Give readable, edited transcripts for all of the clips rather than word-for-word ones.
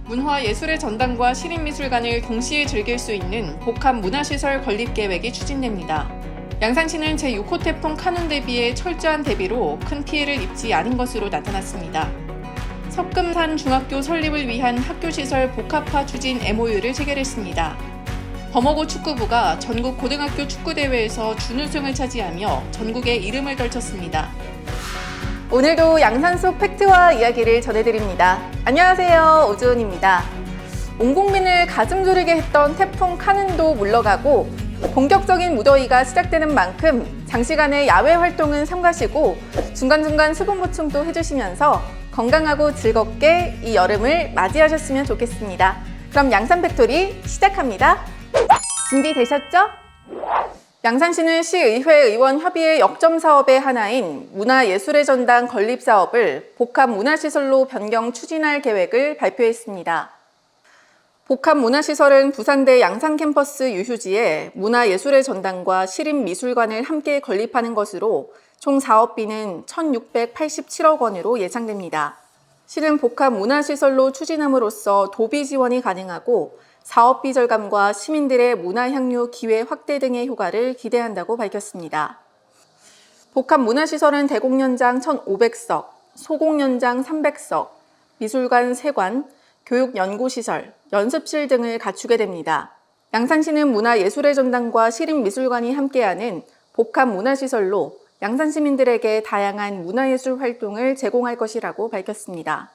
문화예술의 전당과 시립미술관을 동시에 즐길 수 있는 복합문화시설 건립 계획이 추진됩니다. 양산시는 제6호 태풍 카눈 대비에 철저한 대비로 큰 피해를 입지 않은 것으로 나타났습니다. 석금산 중학교 설립을 위한 학교시설 복합화 추진 MOU를 체결했습니다. 범어고 축구부가 전국 고등학교 축구대회에서 준우승을 차지하며 전국에 이름을 떨쳤습니다. 오늘도 양산 속 팩트와 이야기를 전해드립니다. 안녕하세요, 오주은입니다. 온 국민을 가슴 졸이게 했던 태풍 카눈도 물러가고 본격적인 무더위가 시작되는 만큼 장시간의 야외 활동은 삼가시고 중간중간 수분 보충도 해주시면서 건강하고 즐겁게 이 여름을 맞이하셨으면 좋겠습니다. 그럼 양산 팩토리 시작합니다. 준비되셨죠? 양산시는 시의회 의원 협의회 역점 사업의 하나인 문화예술의 전당 건립 사업을 복합문화시설로 변경 추진할 계획을 발표했습니다. 복합문화시설은 부산대 양산 캠퍼스 유휴지에 문화예술의 전당과 시립미술관을 함께 건립하는 것으로 총 사업비는 1,687억 원으로 예상됩니다. 시는 복합문화시설로 추진함으로써 도비 지원이 가능하고 사업비 절감과 시민들의 문화향유 기회 확대 등의 효과를 기대한다고 밝혔습니다. 복합문화시설은 대공연장 1,500석, 소공연장 300석, 미술관 3관, 교육연구시설, 연습실 등을 갖추게 됩니다. 양산시는 문화예술의 전당과 시립미술관이 함께하는 복합문화시설로 양산 시민들에게 다양한 문화예술 활동을 제공할 것이라고 밝혔습니다.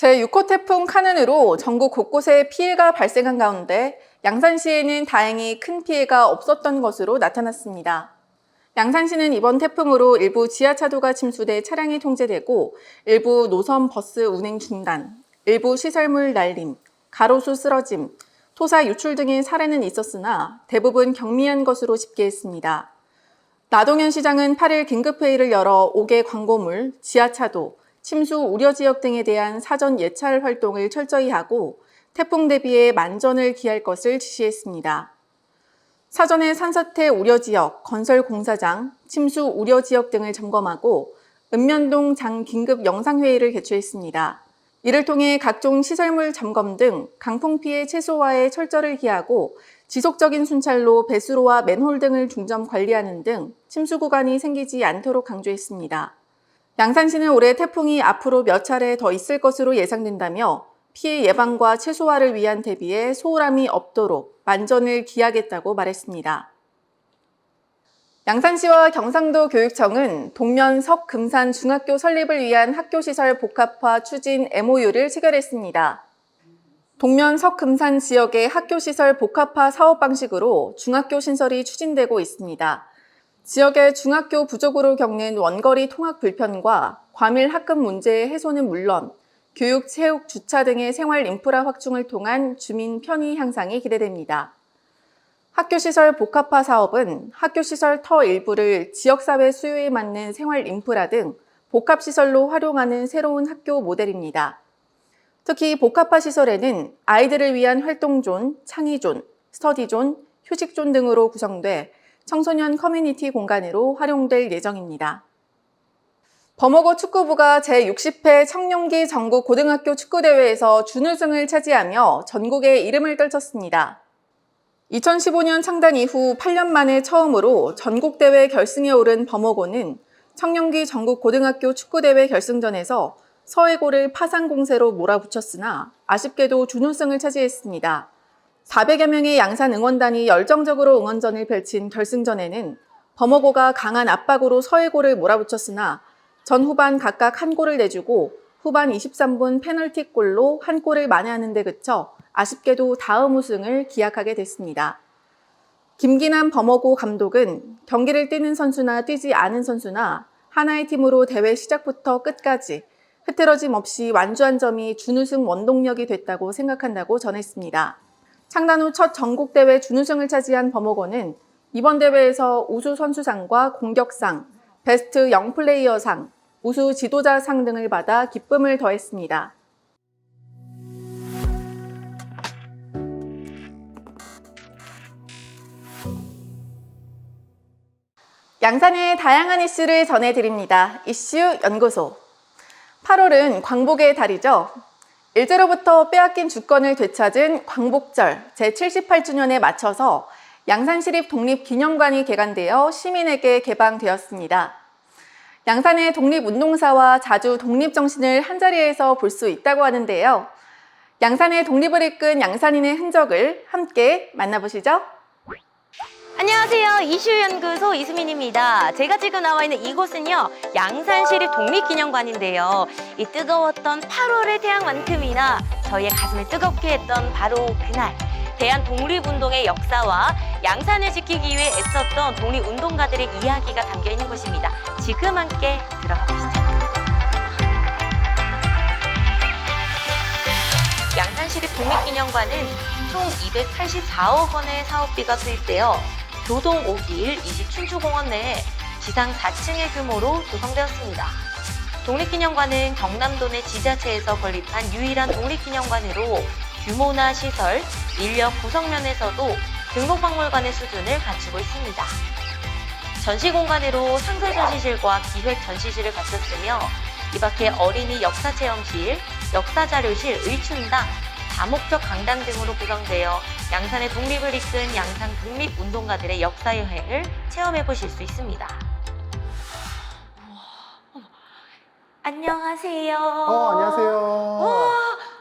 제6호 태풍 카눈으로 전국 곳곳에 피해가 발생한 가운데 양산시에는 다행히 큰 피해가 없었던 것으로 나타났습니다. 양산시는 이번 태풍으로 일부 지하차도가 침수돼 차량이 통제되고 일부 노선 버스 운행 중단, 일부 시설물 날림, 가로수 쓰러짐, 토사 유출 등의 사례는 있었으나 대부분 경미한 것으로 집계했습니다. 나동현 시장은 8일 긴급회의를 열어 5개 광고물, 지하차도, 침수 우려 지역 등에 대한 사전 예찰 활동을 철저히 하고 태풍 대비에 만전을 기할 것을 지시했습니다. 사전에 산사태 우려 지역, 건설 공사장, 침수 우려 지역 등을 점검하고 읍면동 장 긴급 영상회의를 개최했습니다. 이를 통해 각종 시설물 점검 등 강풍 피해 최소화에 철저를 기하고 지속적인 순찰로 배수로와 맨홀 등을 중점 관리하는 등 침수 구간이 생기지 않도록 강조했습니다. 양산시는 올해 태풍이 앞으로 몇 차례 더 있을 것으로 예상된다며 피해 예방과 최소화를 위한 대비에 소홀함이 없도록 만전을 기하겠다고 말했습니다. 양산시와 경상도 교육청은 동면 석금산 중학교 설립을 위한 학교시설 복합화 추진 MOU를 체결했습니다. 동면 석금산 지역의 학교시설 복합화 사업 방식으로 중학교 신설이 추진되고 있습니다. 지역의 중학교 부족으로 겪는 원거리 통학 불편과 과밀 학급 문제의 해소는 물론 교육, 체육, 주차 등의 생활 인프라 확충을 통한 주민 편의 향상이 기대됩니다. 학교시설 복합화 사업은 학교시설 터 일부를 지역사회 수요에 맞는 생활 인프라 등 복합시설로 활용하는 새로운 학교 모델입니다. 특히 복합화 시설에는 아이들을 위한 활동존, 창의존, 스터디존, 휴식존 등으로 구성돼 청소년 커뮤니티 공간으로 활용될 예정입니다. 범어고 축구부가 제60회 청룡기 전국 고등학교 축구대회에서 준우승을 차지하며 전국에 이름을 떨쳤습니다. 2015년 창단 이후 8년 만에 처음으로 전국대회 결승에 오른 범어고는 청룡기 전국 고등학교 축구대회 결승전에서 서해고를 파상 공세로 몰아붙였으나 아쉽게도 준우승을 차지했습니다. 400여 명의 양산 응원단이 열정적으로 응원전을 펼친 결승전에는 범어고가 강한 압박으로 서해고를 몰아붙였으나 전 후반 각각 한 골을 내주고 후반 23분 페널티골로 한 골을 만회하는 데 그쳐 아쉽게도 다음 우승을 기약하게 됐습니다. 김기남 범어고 감독은 경기를 뛰는 선수나 뛰지 않은 선수나 하나의 팀으로 대회 시작부터 끝까지 흐트러짐 없이 완주한 점이 준우승 원동력이 됐다고 생각한다고 전했습니다. 창단 후 첫 전국대회 준우승을 차지한 범어고는 이번 대회에서 우수 선수상과 공격상, 베스트 영플레이어상, 우수 지도자상 등을 받아 기쁨을 더했습니다. 양산의 다양한 이슈를 전해드립니다. 이슈 연구소. 8월은 광복의 달이죠. 일제로부터 빼앗긴 주권을 되찾은 광복절 제78주년에 맞춰서 양산시립 독립기념관이 개관되어 시민에게 개방되었습니다. 양산의 독립운동사와 자주 독립정신을 한자리에서 볼 수 있다고 하는데요. 양산의 독립을 이끈 양산인의 흔적을 함께 만나보시죠. 안녕하세요. 이슈연구소 이수민입니다. 제가 지금 나와 있는 이곳은요, 양산시립 독립기념관인데요. 이 뜨거웠던 8월의 태양만큼이나 저희의 가슴을 뜨겁게 했던 바로 그날, 대한 독립운동의 역사와 양산을 지키기 위해 애썼던 독립운동가들의 이야기가 담겨 있는 곳입니다. 지금 함께 들어가 보시죠. 양산시립 독립기념관은 총 284억 원의 사업비가 투입되어 교동 5길 20춘추공원 내에 지상 4층의 규모로 구성되었습니다. 독립기념관은 경남도 내 지자체에서 건립한 유일한 독립기념관으로 규모나 시설, 인력 구성면에서도 등록박물관의 수준을 갖추고 있습니다. 전시공간으로 상설전시실과 기획전시실을 갖췄으며 이 밖에 어린이 역사체험실, 역사자료실, 의춘당, 다목적 강당 등으로 구성되어 양산의 독립을 이끈 양산 독립운동가들의 역사 여행을 체험해 보실 수 있습니다. 안녕하세요. 안녕하세요.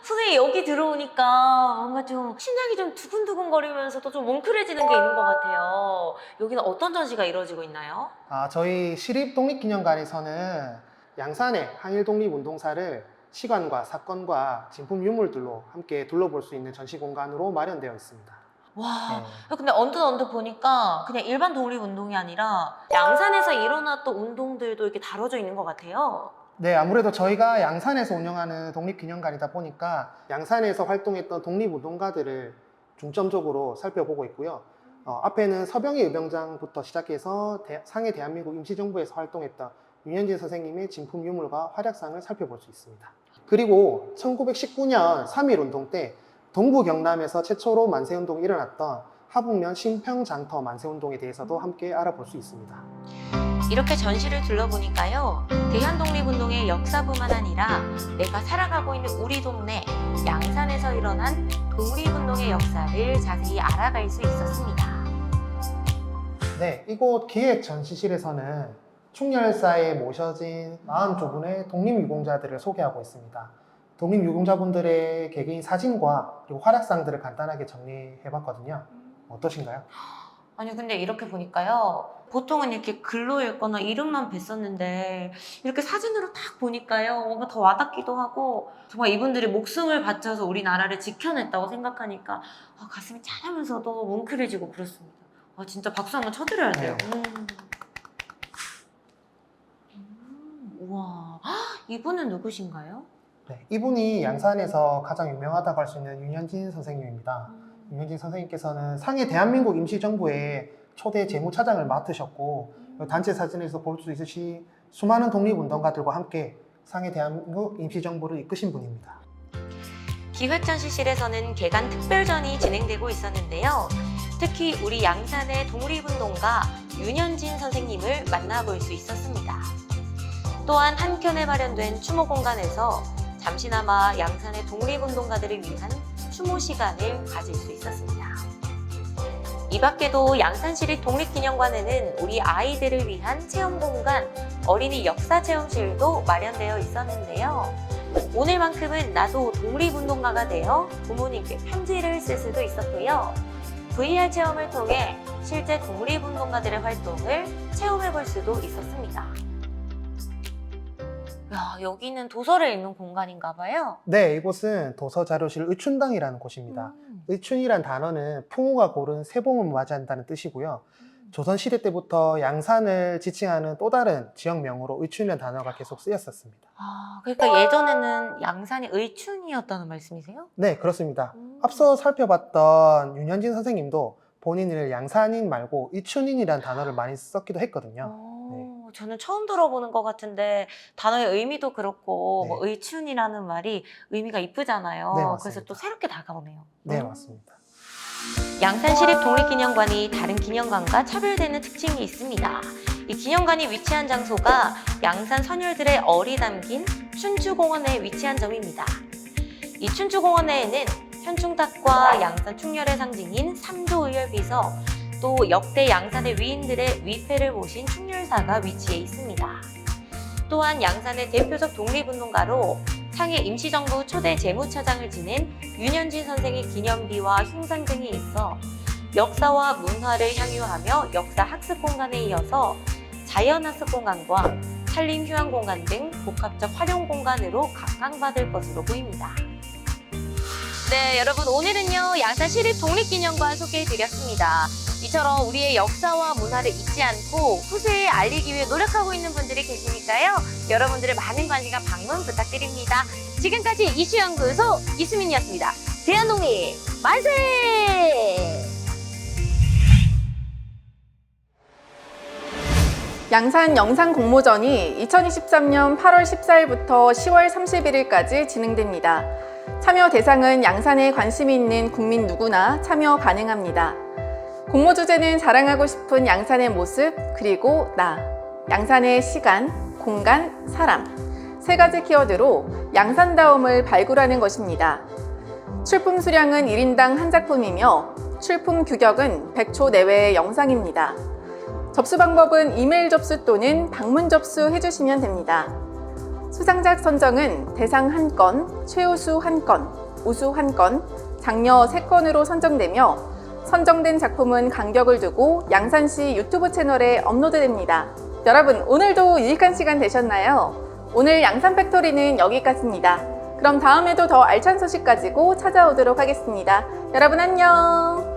선생님, 여기 들어오니까 뭔가 좀 심장이 좀 두근두근거리면서도 좀 뭉클해지는 게 있는 것 같아요. 여기는 어떤 전시가 이루어지고 있나요? 저희 시립독립기념관에서는 양산의 항일 독립운동사를 시간과 사건과 진품 유물들로 함께 둘러볼 수 있는 전시 공간으로 마련되어 있습니다. 와, 근데 언뜻 보니까 그냥 일반 독립운동이 아니라 양산에서 일어났던 운동들도 이렇게 다뤄져 있는 것 같아요. 네, 아무래도 저희가 양산에서 운영하는 독립기념관이다 보니까 양산에서 활동했던 독립운동가들을 중점적으로 살펴보고 있고요. 앞에는 서병희 의병장부터 시작해서 상해 대한민국 임시정부에서 활동했던 윤현진 선생님의 진품 유물과 활약상을 살펴볼 수 있습니다. 그리고 1919년 3.1운동 때 동부 경남에서 최초로 만세운동이 일어났던 하북면 신평장터 만세운동에 대해서도 함께 알아볼 수 있습니다. 이렇게 전시를 둘러보니까요, 대한독립운동의 역사뿐만 아니라 내가 살아가고 있는 우리 동네 양산에서 일어난 독립운동의 역사를 자세히 알아갈 수 있었습니다. 네, 이곳 기획 전시실에서는 충렬사에 모셔진 42분의 독립유공자들을 소개하고 있습니다. 독립유공자분들의 개개인 사진과 그리고 활약상들을 간단하게 정리해봤거든요. 어떠신가요? 아니, 근데 이렇게 보니까요, 보통은 이렇게 글로 읽거나 이름만 뵀었는데 이렇게 사진으로 딱 보니까요, 뭔가 더 와닿기도 하고 정말 이분들이 목숨을 바쳐서 우리나라를 지켜냈다고 생각하니까 가슴이 짠하면서도 뭉클해지고 그렇습니다. 진짜 박수 한번 쳐드려야 돼요. 우와, 이분은 누구신가요? 네, 이분이 양산에서 가장 유명하다고 할 수 있는 윤현진 선생님입니다. 윤현진 선생님께서는 상해 대한민국 임시정부의 초대 재무차장을 맡으셨고, 단체 사진에서 볼 수 있으시 수많은 독립운동가들과 함께 상해 대한민국 임시정부를 이끄신 분입니다. 기획전시실에서는 개관 특별전이 진행되고 있었는데요. 특히 우리 양산의 독립운동가 윤현진 선생님을 만나볼 수 있었습니다. 또한 한켠에 마련된 추모 공간에서 잠시나마 양산의 독립운동가들을 위한 추모 시간을 가질 수 있었습니다. 이 밖에도 양산시립 독립기념관에는 우리 아이들을 위한 체험 공간, 어린이 역사체험실도 마련되어 있었는데요. 오늘만큼은 나도 독립운동가가 되어 부모님께 편지를 쓸 수도 있었고요. VR 체험을 통해 실제 독립운동가들의 활동을 체험해볼 수도 있었습니다. 야, 여기는 도서를 읽는 공간인가 봐요. 네, 이곳은 도서자료실 의춘당이라는 곳입니다. 의춘이란 단어는 풍우가 고른 새봄을 맞이한다는 뜻이고요. 조선시대 때부터 양산을 지칭하는 또 다른 지역명으로 의춘이라는 단어가 계속 쓰였었습니다. 그러니까 예전에는 양산이 의춘이었다는 말씀이세요? 네, 그렇습니다. 앞서 살펴봤던 윤현진 선생님도 본인을 양산인 말고 의춘인이라는 단어를 많이 썼기도 했거든요. 저는 처음 들어보는 것 같은데 단어의 의미도 그렇고 네. 뭐 의춘이라는 말이 의미가 이쁘잖아요. 네, 맞습니다. 그래서 또 새롭게 다가오네요. 네, 맞습니다. 양산시립 독립기념관이 다른 기념관과 차별되는 특징이 있습니다. 이 기념관이 위치한 장소가 양산 선열들의 얼이 담긴 춘추공원에 위치한 점입니다. 이 춘추공원 내에는 현충탑과 양산 충렬의 상징인 삼조의열비서, 또 역대 양산의 위인들의 위패를 모신 충렬사가 위치해 있습니다. 또한 양산의 대표적 독립운동가로 상해 임시정부 초대 재무차장을 지낸 윤현진 선생의 기념비와 흉상 등이 있어 역사와 문화를 향유하며 역사 학습 공간에 이어서 자연학습 공간과 산림 휴양 공간 등 복합적 활용 공간으로 각광받을 것으로 보입니다. 네, 여러분 오늘은요 양산 시립독립기념관 소개해드렸습니다. 이처럼 우리의 역사와 문화를 잊지 않고 후세에 알리기 위해 노력하고 있는 분들이 계시니까요. 여러분들의 많은 관심과 방문 부탁드립니다. 지금까지 이슈연구소 이수민이었습니다. 대한독립 만세! 양산 영상 공모전이 2023년 8월 14일부터 10월 31일까지 진행됩니다. 참여 대상은 양산에 관심이 있는 국민 누구나 참여 가능합니다. 공모 주제는 자랑하고 싶은 양산의 모습, 그리고 나, 양산의 시간, 공간, 사람, 3가지 키워드로 양산다움을 발굴하는 것입니다. 출품 수량은 1인당 1작품이며 출품 규격은 100초 내외의 영상입니다. 접수 방법은 이메일 접수 또는 방문 접수해주시면 됩니다. 수상작 선정은 대상 1건, 최우수 1건, 우수 1건, 장려 3건으로 선정되며 선정된 작품은 간격을 두고 양산시 유튜브 채널에 업로드됩니다. 여러분, 오늘도 유익한 시간 되셨나요? 오늘 양산 팩토리는 여기까지입니다. 그럼 다음에도 더 알찬 소식 가지고 찾아오도록 하겠습니다. 여러분 안녕!